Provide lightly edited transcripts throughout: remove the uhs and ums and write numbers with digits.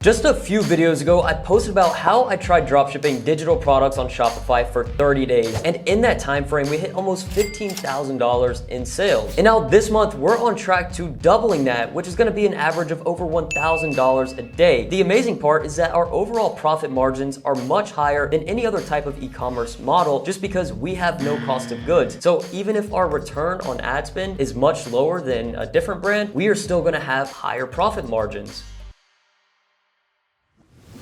Just a few videos ago, I posted about how I tried dropshipping digital products on Shopify for 30 days. And in that time frame, we hit almost $15,000 in sales. And now this month, we're on track to doubling that, which is gonna be an average of over $1,000 a day. The amazing part is that our overall profit margins are much higher than any other type of e-commerce model just because we have no cost of goods. So even if our return on ad spend is much lower than a different brand, we are still gonna have higher profit margins.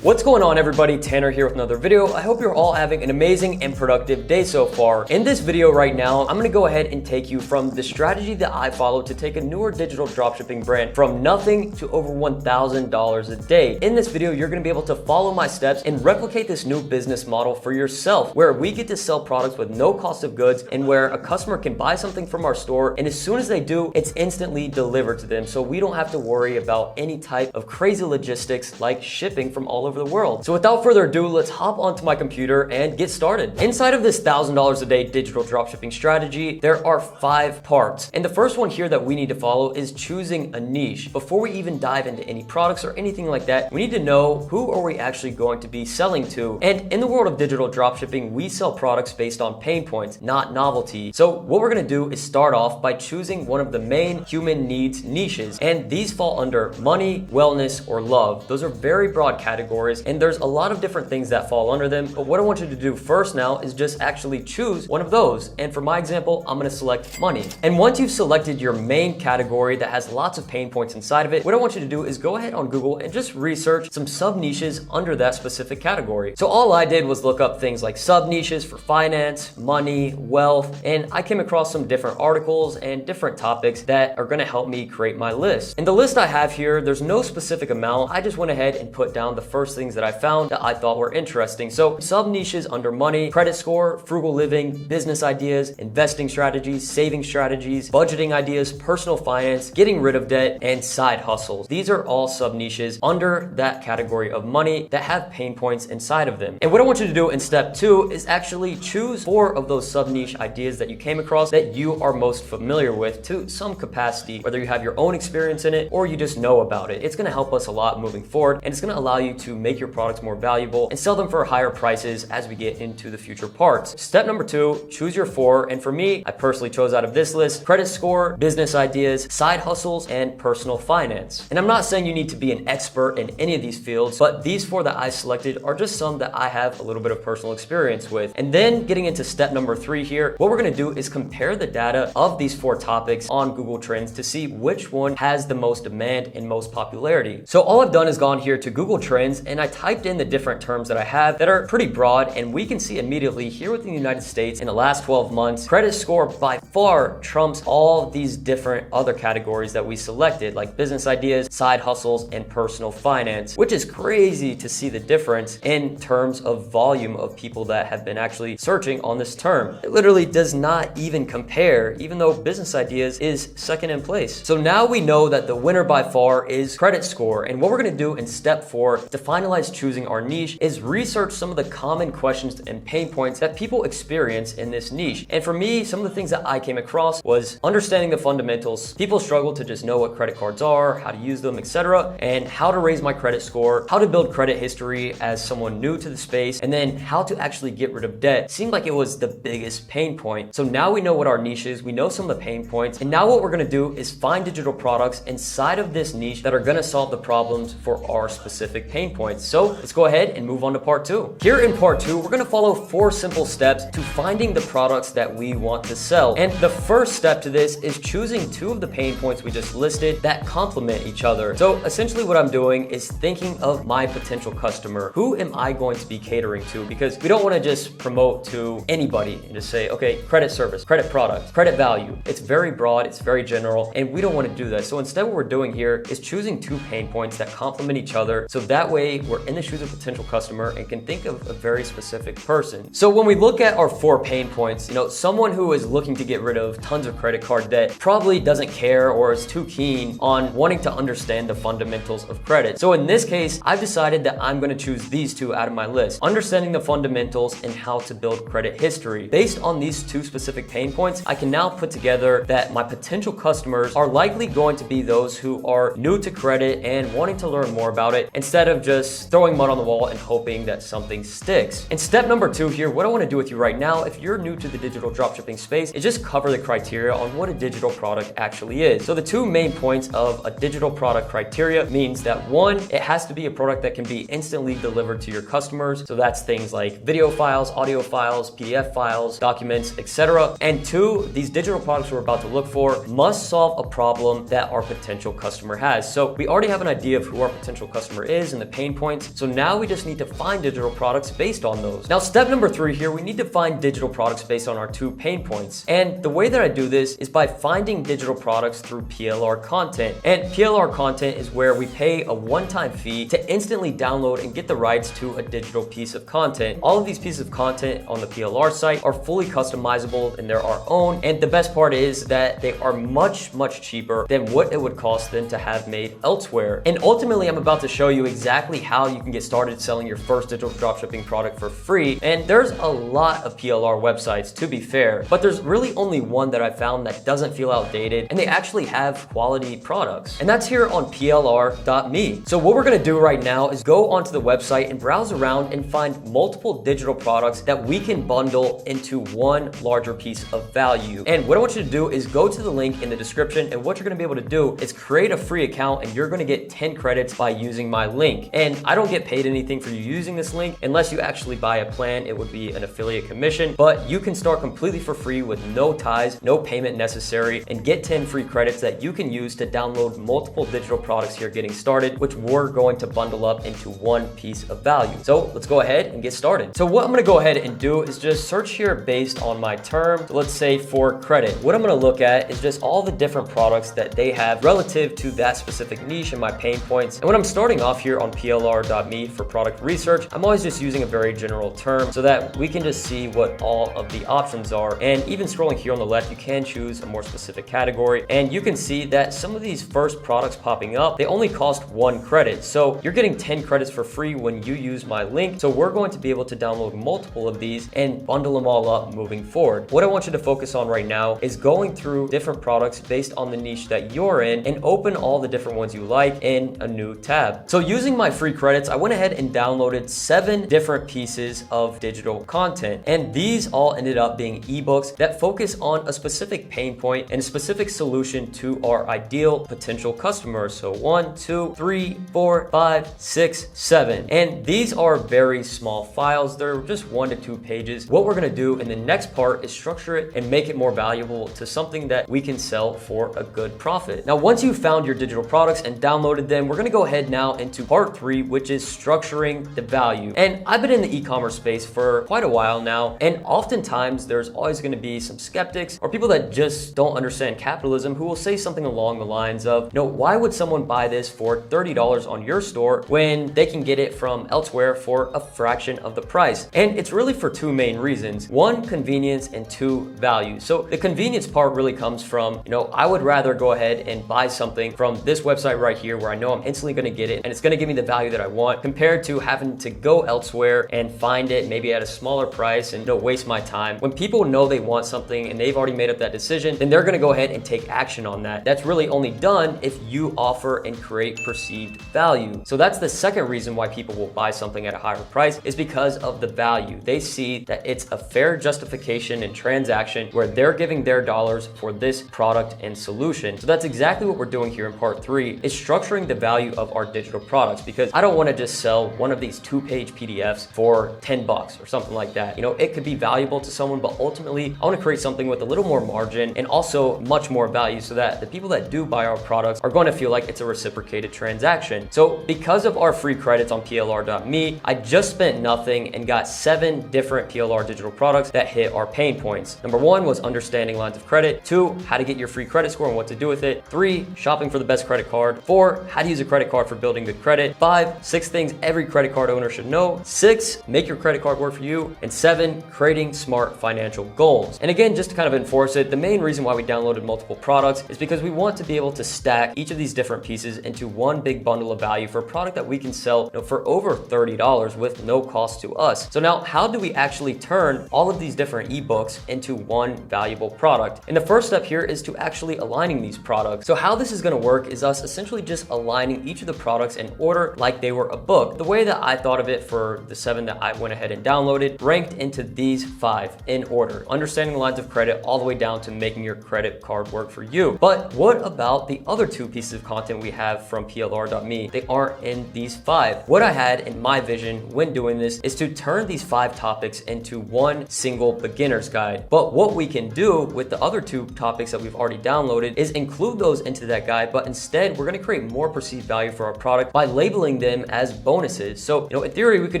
What's going on, everybody? Tanner here with another video. I hope you're all having an amazing and productive day so far. In this video right now, I'm gonna go ahead and take you from the strategy that I follow to take a newer digital dropshipping brand from nothing to over $1,000 a day. In this video, you're gonna be able to follow my steps and replicate this new business model for yourself, where we get to sell products with no cost of goods and where a customer can buy something from our store, and as soon as they do, it's instantly delivered to them. So we don't have to worry about any type of crazy logistics like shipping from all over the world. So without further ado, let's hop onto my computer and get started. Inside of this $1,000 a day digital dropshipping strategy, there are 5 parts. And the first one here that we need to follow is choosing a niche. Before we even dive into any products or anything like that, we need to know who are we actually going to be selling to. And in the world of digital dropshipping, we sell products based on pain points, not novelty. So what we're gonna do is start off by choosing one of the main human needs niches. And these fall under money, wellness, or love. Those are very broad categories, and there's a lot of different things that fall under them. But what I want you to do first now is just actually choose one of those. And for my example, I'm gonna select money. And once you've selected your main category that has lots of pain points inside of it, what I want you to do is go ahead on Google and just research some sub niches under that specific category. So all I did was look up things like sub niches for finance, money, wealth, and I came across some different articles and different topics that are gonna help me create my list. And the list I have here, there's no specific amount. I just went ahead and put down the first things that I found that I thought were interesting. So sub niches under money: credit score, frugal living, business ideas, investing strategies, saving strategies, budgeting ideas, personal finance, getting rid of debt, and side hustles. These are all sub niches under that category of money that have pain points inside of them. And what I want you to do in step 2 is actually choose 4 of those sub niche ideas that you came across that you are most familiar with to some capacity, whether you have your own experience in it or you just know about it. It's gonna help us a lot moving forward, and it's gonna allow you to make your products more valuable and sell them for higher prices as we get into the future parts. Step number 2, choose your 4. And for me, I personally chose out of this list credit score, business ideas, side hustles, and personal finance. And I'm not saying you need to be an expert in any of these fields, but these 4 that I selected are just some that I have a little bit of personal experience with. And then getting into step number 3 here, what we're gonna do is compare the data of these 4 topics on Google Trends to see which one has the most demand and most popularity. So all I've done is gone here to Google Trends and I typed in the different terms that I have that are pretty broad, and we can see immediately here within the United States in the last 12 months, credit score by far trumps all these different other categories that we selected, like business ideas, side hustles, and personal finance, which is crazy to see the difference in terms of volume of people that have been actually searching on this term. It literally does not even compare, even though business ideas is second in place. So now we know that the winner by far is credit score, and what we're gonna do in step 4 to finalize choosing our niche is research some of the common questions and pain points that people experience in this niche. And for me, some of the things that I came across was understanding the fundamentals. People struggle to just know what credit cards are, how to use them, etc., and how to raise my credit score, how to build credit history as someone new to the space, and then how to actually get rid of debt. Seemed like it was the biggest pain point. So now we know what our niche is, we know some of the pain points, and now what we're gonna do is find digital products inside of this niche that are gonna solve the problems for our specific pain points. So let's go ahead and move on to part 2. Here in part 2, we're gonna follow 4 simple steps to finding the products that we want to sell. And the first step to this is choosing 2 of the pain points we just listed that complement each other. So essentially what I'm doing is thinking of my potential customer. Who am I going to be catering to? Because we don't wanna just promote to anybody and just say, okay, credit service, credit product, credit value. It's very broad, it's very general, and we don't wanna do that. So instead what we're doing here is choosing 2 pain points that complement each other, so that way say we're in the shoes of a potential customer and can think of a very specific person. So when we look at our 4 pain points, someone who is looking to get rid of tons of credit card debt probably doesn't care or is too keen on wanting to understand the fundamentals of credit. So in this case, I've decided that I'm going to choose these 2 out of my list. Understanding the fundamentals and how to build credit history. Based on these 2 specific pain points, I can now put together that my potential customers are likely going to be those who are new to credit and wanting to learn more about it instead of just throwing mud on the wall and hoping that something sticks. And step number 2 here, what I want to do with you right now, if you're new to the digital dropshipping space, is just cover the criteria on what a digital product actually is. So the 2 main points of a digital product criteria means that 1, it has to be a product that can be instantly delivered to your customers. So that's things like video files, audio files, PDF files, documents, etc. And 2, these digital products we're about to look for must solve a problem that our potential customer has. So we already have an idea of who our potential customer is and the pain points. So now we just need to find digital products based on those. Now, step number 3 here, we need to find digital products based on our 2 pain points. And the way that I do this is by finding digital products through PLR content. And PLR content is where we pay a one-time fee to instantly download and get the rights to a digital piece of content. All of these pieces of content on the PLR site are fully customizable and they're our own. And the best part is that they are much, much cheaper than what it would cost them to have made elsewhere. And ultimately, I'm about to show you exactly how you can get started selling your first digital dropshipping product for free. And there's a lot of PLR websites, to be fair, but there's really only one that I found that doesn't feel outdated and they actually have quality products. And that's here on plr.me. So what we're gonna do right now is go onto the website and browse around and find multiple digital products that we can bundle into one larger piece of value. And what I want you to do is go to the link in the description, and what you're gonna be able to do is create a free account and you're gonna get 10 credits by using my link. And I don't get paid anything for you using this link unless you actually buy a plan. It would be an affiliate commission, but you can start completely for free with no ties, no payment necessary, and get 10 free credits that you can use to download multiple digital products here getting started, which we're going to bundle up into one piece of value. So let's go ahead and get started. So what I'm gonna go ahead and do is just search here based on my term. So let's say for credit, what I'm gonna look at is just all the different products that they have relative to that specific niche and my pain points. And when I'm starting off here on plr.me for product research, I'm always just using a very general term so that we can just see what all of the options are. And even scrolling here on the left, you can choose a more specific category. And you can see that some of these first products popping up, they only cost 1 credit. So you're getting 10 credits for free when you use my link. So we're going to be able to download multiple of these and bundle them all up moving forward. What I want you to focus on right now is going through different products based on the niche that you're in and open all the different ones you like in a new tab. So using my free credits, I went ahead and downloaded 7 different pieces of digital content. And these all ended up being ebooks that focus on a specific pain point and a specific solution to our ideal potential customers. So 1, 2, 3, 4, 5, 6, 7. And these are very small files. They're just 1 to 2 pages. What we're gonna do in the next part is structure it and make it more valuable to something that we can sell for a good profit. Now, once you've found your digital products and downloaded them, we're gonna go ahead now into part 3, which is structuring the value. And I've been in the e-commerce space for quite a while now, and oftentimes there's always gonna be some skeptics or people that just don't understand capitalism who will say something along the lines of, why would someone buy this for $30 on your store when they can get it from elsewhere for a fraction of the price? And it's really for 2 main reasons. 1, convenience, and 2, value. So the convenience part really comes from, I would rather go ahead and buy something from this website right here where I know I'm instantly gonna get it and it's gonna give me the value that I want, compared to having to go elsewhere and find it maybe at a smaller price and waste my time. When people know they want something and they've already made up that decision, then they're gonna go ahead and take action on that. That's really only done if you offer and create perceived value. So that's the second reason why people will buy something at a higher price, is because of the value. They see that it's a fair justification and transaction where they're giving their dollars for this product and solution. So that's exactly what we're doing here in part 3, is structuring the value of our digital products, because I don't want to just sell one of these 2-page PDFs for $10 or something like that. It could be valuable to someone, but ultimately I want to create something with a little more margin and also much more value so that the people that do buy our products are going to feel like it's a reciprocated transaction. So because of our free credits on plr.me, I just spent nothing and got 7 different PLR digital products that hit our pain points. Number 1 was understanding lines of credit. 2, how to get your free credit score and what to do with it. 3, shopping for the best credit card. 4, how to use a credit card for building good credit. 5, 5, 6 things every credit card owner should know. 6, make your credit card work for you. And 7, creating smart financial goals. And again, just to kind of enforce it, the main reason why we downloaded multiple products is because we want to be able to stack each of these different pieces into one big bundle of value for a product that we can sell, for over $30 with no cost to us. So now, how do we actually turn all of these different ebooks into one valuable product? And the first step here is to actually aligning these products. So how this is going to work is us essentially just aligning each of the products in order like they were a book. The way that I thought of it for the 7 that I went ahead and downloaded ranked into these 5 in order: understanding the lines of credit all the way down to making your credit card work for you. But what about the other 2 pieces of content we have from plr.me? They aren't in these 5. What I had in my vision when doing this is to turn these 5 topics into one single beginner's guide. But what we can do with the other 2 topics that we've already downloaded is include those into that guide, but instead we're going to create more perceived value for our product by labeling them as bonuses. So, in theory, we could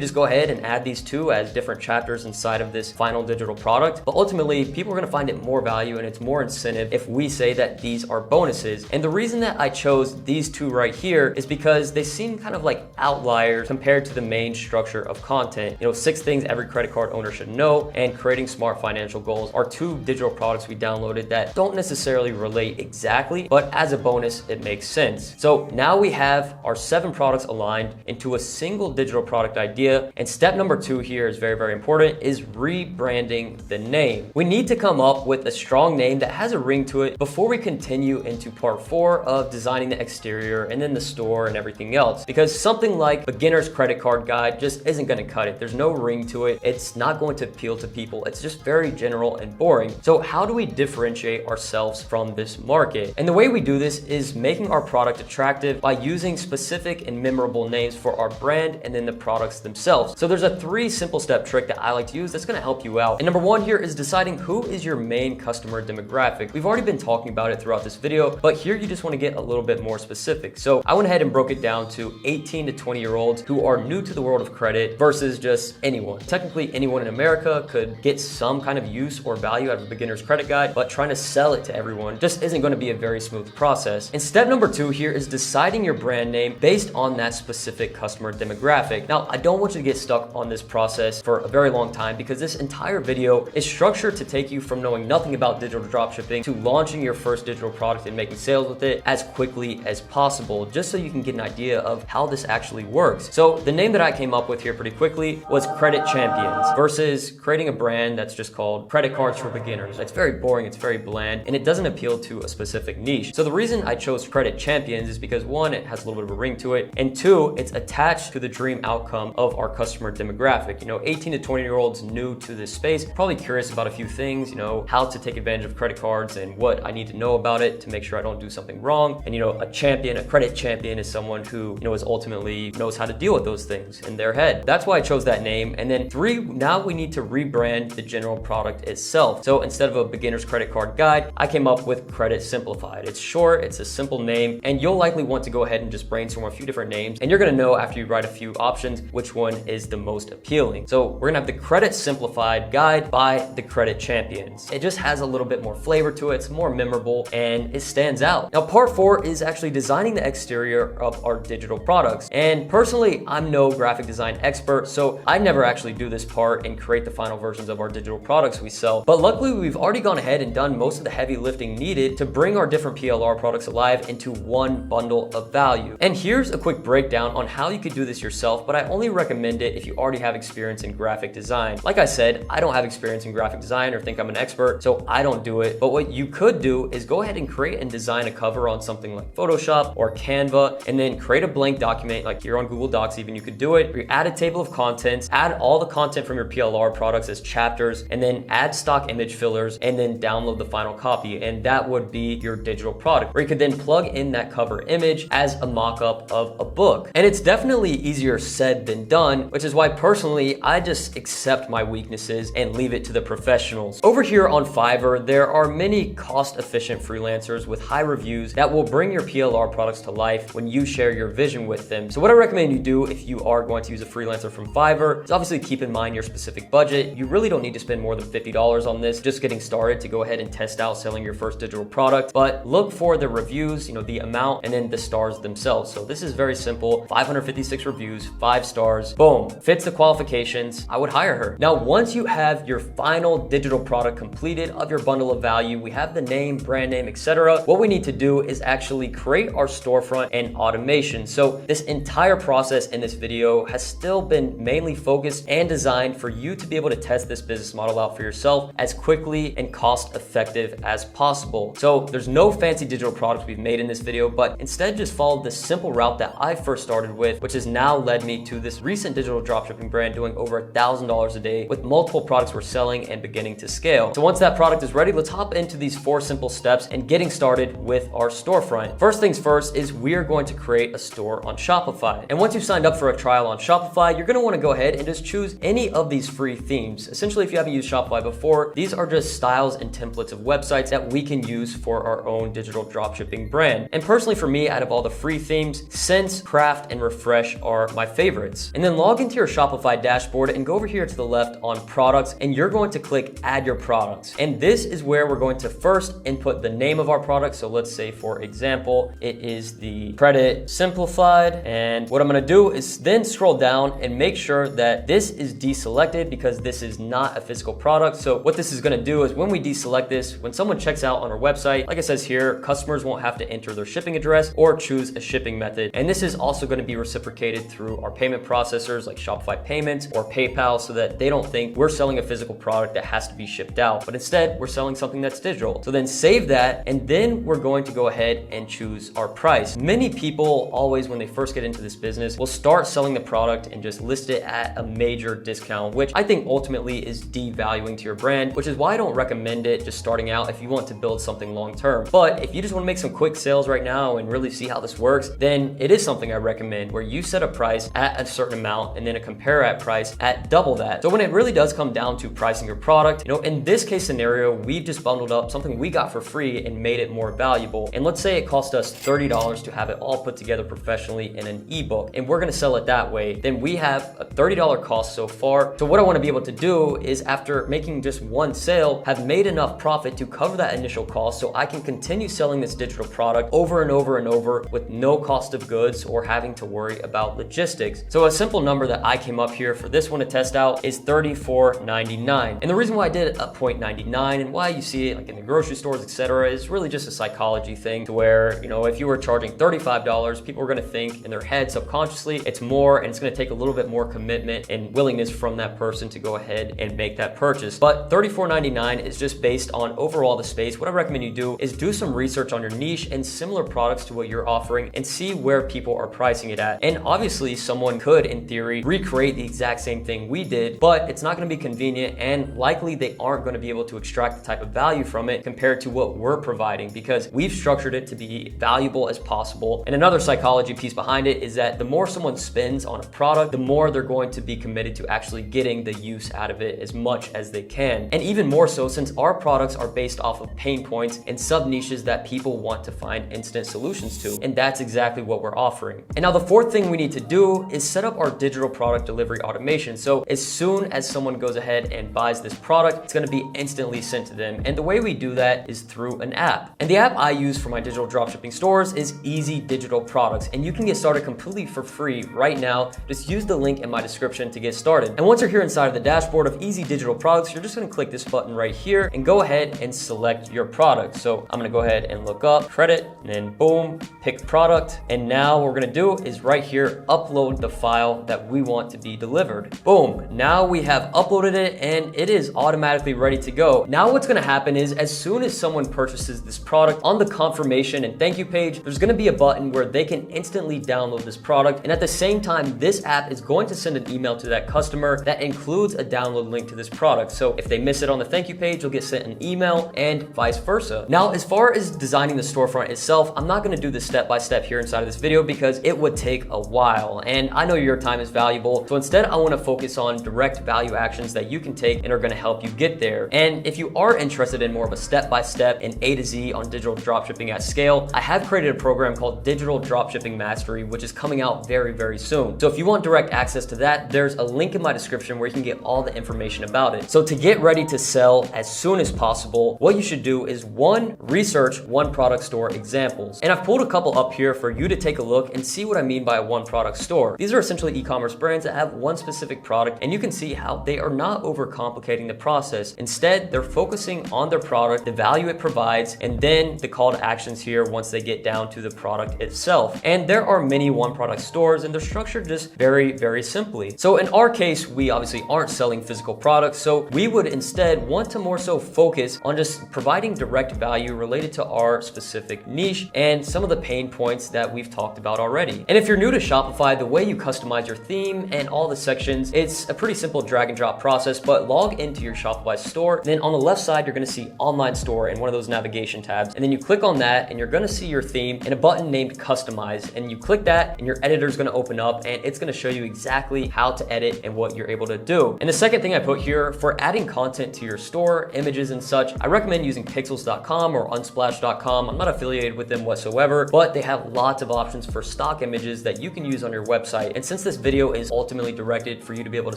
just go ahead and add these 2 as different chapters inside of this final digital product, but ultimately people are going to find it more value and it's more incentive if we say that these are bonuses. And the reason that I chose these 2 right here is because they seem kind of like outliers compared to the main structure of content. 6 things every credit card owner should know and creating smart financial goals are 2 digital products we downloaded that don't necessarily relate exactly, but as a bonus, it makes sense. So now we have our 7 products aligned into a single digital product idea. And step number 2 here is very, very important, is rebranding the name. We need to come up with a strong name that has a ring to it before we continue into part 4 of designing the exterior and then the store and everything else. Because something like beginner's credit card guide just isn't going to cut it. There's no ring to it. It's not going to appeal to people. It's just very general and boring. So how do we differentiate ourselves from this market? And the way we do this is making our product attractive by using specific and memorable names for our brand and then the products themselves. So there's a 3 simple step trick that I like to use that's going to help you out. And number 1 here is deciding who is your main customer demographic. We've already been talking about it throughout this video, but here you just want to get a little bit more specific. So I went ahead and broke it down to 18 to 20-year-olds who are new to the world of credit versus just anyone. Technically, anyone in America could get some kind of use or value out of a beginner's credit guide, but trying to sell it to everyone just isn't going to be a very smooth process. And step number 2 here is deciding your brand name based on that specific customer demographic. Now, I don't want you to get stuck on this process for a very long time because this entire video is structured to take you from knowing nothing about digital dropshipping to launching your first digital product and making sales with it as quickly as possible, just so you can get an idea of how this actually works. So the name that I came up with here pretty quickly was Credit Champions versus creating a brand that's just called Credit Cards for Beginners. It's very boring, it's very bland, and it doesn't appeal to a specific niche. So the reason I chose Credit Champions is because 1, it has a little bit of a ring to it, and 2, it's attached to the dream outcome of our customer demographic. 18 to 20-year-olds new to this space, probably curious about a few things, how to take advantage of credit cards and what I need to know about it to make sure I don't do something wrong. And a champion, a credit champion is someone who, is ultimately knows how to deal with those things in their head. That's why I chose that name. And then 3, now we need to rebrand the general product itself. So instead of a beginner's credit card guide, I came up with Credit Simplified. It's short, it's a simple name, and you'll likely want to go ahead and just brainstorm a few different names, and you're gonna know after you write a few options which one is the most appealing. So we're gonna have the Credit Simplified guide by the Credit Champions. It just has a little bit more flavor to it, it's more memorable, and it stands out. Now, part 4 is actually designing the exterior of our digital products. And personally, I'm no graphic design expert, so I never actually do this part and create the final versions of our digital products we sell. But luckily, we've already gone ahead and done most of the heavy lifting needed to bring our different PLR products alive into one bundle of value. And here's a quick breakdown on how you could do this yourself, but I only recommend it if you already have experience in graphic design. Like I said, I don't have experience in graphic design or think I'm an expert, so I don't do it. But what you could do is go ahead and create and design a cover on something like Photoshop or Canva, and then create a blank document, like here on Google Docs even, you could do it. You add a table of contents, add all the content from your PLR products as chapters, and then add stock image fillers, and then download the final copy. And that would be your digital product, where you could then plug in that cover image as a mock-up of a book. And it's definitely easier said than done, which is why personally, I just accept my weaknesses and leave it to the professionals. Over here on Fiverr, there are many cost-efficient freelancers with high reviews that will bring your PLR products to life when you share your vision with them. So what I recommend you do if you are going to use a freelancer from Fiverr is obviously keep in mind your specific budget. You really don't need to spend more than $50 on this, just getting started to go ahead and test out selling your first digital product. But look for the reviews, the amount, and then the stars themselves. So this is very simple. beautiful, 556 reviews, 5 stars, boom, fits the qualifications, I would hire her. Now, once you have your final digital product completed of your bundle of value, we have the name, brand name, etc. What we need to do is actually create our storefront and automation. So this entire process in this video has still been mainly focused and designed for you to be able to test this business model out for yourself as quickly and cost effective as possible. So there's no fancy digital products we've made in this video, but instead just followed the simple route that I first started with, which has now led me to this recent digital dropshipping brand doing over $1,000 a day with multiple products we're selling and beginning to scale. So once that product is ready, let's hop into these 4 simple steps and getting started with our storefront. First things first is we are going to create a store on Shopify. And once you've signed up for a trial on Shopify, you're gonna wanna go ahead and just choose any of these free themes. Essentially, if you haven't used Shopify before, these are just styles and templates of websites that we can use for our own digital dropshipping brand. And personally for me, out of all the free themes, Sense, Craft, and Refresh are my favorites. And then log into your Shopify dashboard and go over here to the left on products, and you're going to click add your products. And this is where we're going to first input the name of our product. So let's say, for example, it is the Credit Simplified. And what I'm gonna do is then scroll down and make sure that this is deselected because this is not a physical product. So what this is gonna do is when we deselect this, when someone checks out on our website, like it says here, customers won't have to enter their shipping address or choose a shipping method. And this is also gonna be reciprocated through our payment processors like Shopify Payments or PayPal, so that they don't think we're selling a physical product that has to be shipped out, but instead we're selling something that's digital. So then save that, and then we're going to go ahead and choose our price. Many people always, when they first get into this business, will start selling the product and just list it at a major discount, which I think ultimately is devaluing to your brand, which is why I don't recommend it just starting out if you want to build something long-term. But if you just want to make some quick sales right now and really see how this works, then it is something I recommend, where you set a price at a certain amount and then a compare at price at double that. So when it really does come down to pricing your product, in this case scenario, we've just bundled up something we got for free and made it more valuable. And let's say it cost us $30 to have it all put together professionally in an ebook, and we're gonna sell it that way. Then we have a $30 cost so far. So what I wanna be able to do is, after making just one sale, have made enough profit to cover that initial cost so I can continue selling this digital product over and over and over with no cost of goods or having to worry about logistics. So a simple number that I came up here for this one to test out is $34.99. And the reason why I did a $0.99 and why you see it like in the grocery stores, etc., is really just a psychology thing, to where, if you were charging $35, people are gonna think in their head subconsciously it's more, and it's gonna take a little bit more commitment and willingness from that person to go ahead and make that purchase. But $34.99 is just based on overall the space. What I recommend you do is do some research on your niche and similar products to what you're offering and see where people are pricing it at. And obviously someone could, in theory, recreate the exact same thing we did, but it's not gonna be convenient, and likely they aren't gonna be able to extract the type of value from it compared to what we're providing, because we've structured it to be valuable as possible. And another psychology piece behind it is that the more someone spends on a product, the more they're going to be committed to actually getting the use out of it as much as they can. And even more so since our products are based off of pain points and sub niches that people want to find instant solutions to. And that's exactly what we're offering. And now the fourth thing we need to do is set up our digital product delivery automation. So as soon as someone goes ahead and buys this product, it's gonna be instantly sent to them. And the way we do that is through an app. And the app I use for my digital dropshipping stores is Easy Digital Products. And you can get started completely for free right now. Just use the link in my description to get started. And once you're here inside of the dashboard of Easy Digital Products, you're just gonna click this button right here and go ahead and select your product. So I'm gonna go ahead and look up credit, and then boom, pick product. And now what we're gonna do is right here, upload the file that we want to be delivered. Boom, now we have uploaded it and it is automatically ready to go. Now what's gonna happen is, as soon as someone purchases this product, on the confirmation and thank you page, there's gonna be a button where they can instantly download this product. And at the same time, this app is going to send an email to that customer that includes a download link to this product. So if they miss it on the thank you page, you'll get sent an email, and vice versa. Now, as far as designing the storefront itself, I'm not gonna do this step by step here inside of this video because it would take a while. And I know your time is valuable. So instead, I wanna focus on direct value actions that you can take and are gonna help you get there. And if you are interested in more of a step by step and A to Z on digital dropshipping at scale, I have created a program called Digital Dropshipping Mastery, which is coming out very, very soon. So if you want direct access to that, there's a link in my description where you can get all the information about it. So to get ready to sell as soon as possible, what you should do is, one, research one product store examples. And I've pulled a couple up here for you to take a look and see see what I mean by a one product store. These are essentially e-commerce brands that have one specific product, and you can see how they are not overcomplicating the process. Instead, they're focusing on their product, the value it provides, and then the call to actions here once they get down to the product itself. And there are many one product stores, and they're structured just very, very simply. So in our case, we obviously aren't selling physical products, so we would instead want to more so focus on just providing direct value related to our specific niche and some of the pain points that we've talked about already. And if you're new to Shopify, the way you customize your theme and all the sections, it's a pretty simple drag and drop process, but log into your Shopify store. Then on the left side, you're gonna see online store in one of those navigation tabs. And then you click on that and you're gonna see your theme and a button named customize. And you click that and your editor is gonna open up and it's gonna show you exactly how to edit and what you're able to do. And the second thing I put here for adding content to your store, images and such, I recommend using pixels.com or unsplash.com. I'm not affiliated with them whatsoever, but they have lots of options for stock images that you can use on your website. And since this video is ultimately directed for you to be able to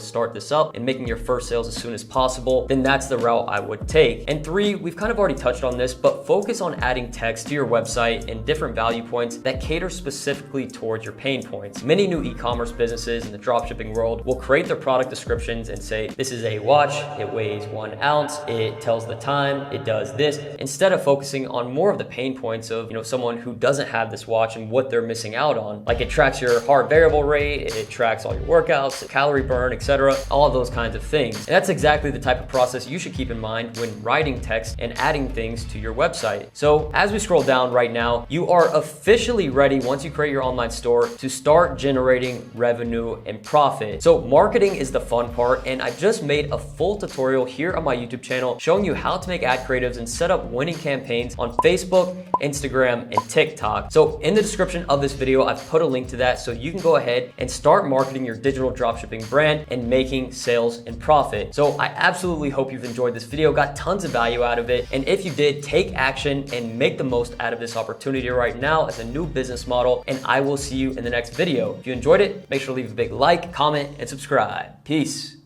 start this up and making your first sales as soon as possible, then that's the route I would take. And three, we've kind of already touched on this, but focus on adding text to your website and different value points that cater specifically towards your pain points. Many new e-commerce businesses in the dropshipping world will create their product descriptions and say, this is a watch, it weighs 1 ounce, it tells the time, it does this, instead of focusing on more of the pain points of, someone who doesn't have this watch and what they're missing out on. Like it tracks your heart variable rate, it tracks all your workouts, calorie burn, etc., all of those kinds of things. And that's exactly the type of process you should keep in mind when writing text and adding things to your website. So as we scroll down right now, you are officially ready once you create your online store to start generating revenue and profit. So marketing is the fun part, and I just made a full tutorial here on my YouTube channel showing you how to make ad creatives and set up winning campaigns on Facebook, Instagram, and TikTok. So in the description of this video, I've put a link to that so you can go ahead and start marketing your digital dropshipping brand and making sales and profit. So I absolutely hope you've enjoyed this video, got tons of value out of it. And if you did, take action and make the most out of this opportunity right now as a new business model. And I will see you in the next video. If you enjoyed it, make sure to leave a big like, comment, and subscribe. Peace.